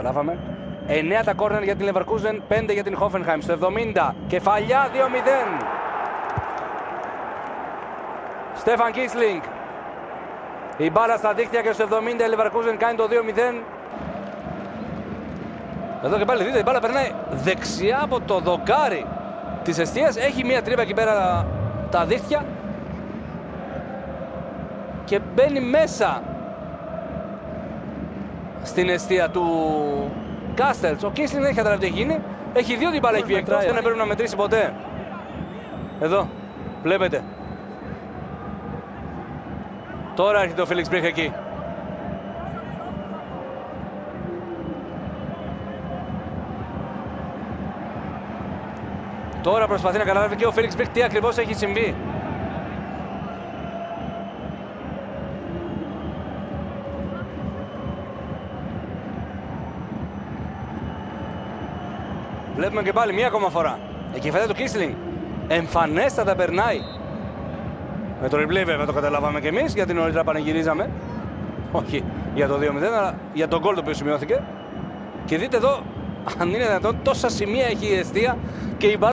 καταλάβαμε. 9 τα κόρνερ για την Leverkusen, 5 για την Hoffenheim. Στο 70, κεφαλιά 2-0. Στέφαν Κίσλινγκ. Η μπάλα στα δίχτυα και στο 70 η Leverkusen κάνει το 2-0. Εδώ και πάλι δείτε, η μπάλα περνάει δεξιά από το δοκάρι της εστίας. Έχει μία τρύπα εκεί πέρα τα δίχτυα και μπαίνει μέσα στην εστία του Κάστελς. Ο Κίσλινγκ δεν έχει καταλάβει τι έχει γίνει. Έχει δει ότι η μπάλα έχει βγει εκτός, δεν έπρεπε να μετρήσει ποτέ. Εδώ, βλέπετε. Τώρα έρχεται ο Φίλιξ Μπριχ εκεί. Τώρα προσπαθεί να καταλάβει και ο Φίλιξ Μπριχ τι ακριβώς έχει συμβεί. Βλέπουμε και πάλι μία ακόμα φορά. Εκεί φαίνεται το Κίσλινγκ. Εμφανέστατα περνάει. Με το replay βέβαια το καταλάβαμε και εμείς, γιατί νωρίτερα πανηγυρίζαμε. Όχι για το 2-0, αλλά για τον γκολ το οποίο σημειώθηκε. Και δείτε εδώ, αν είναι δυνατόν, τόσα σημεία έχει η εστία και η μπάλα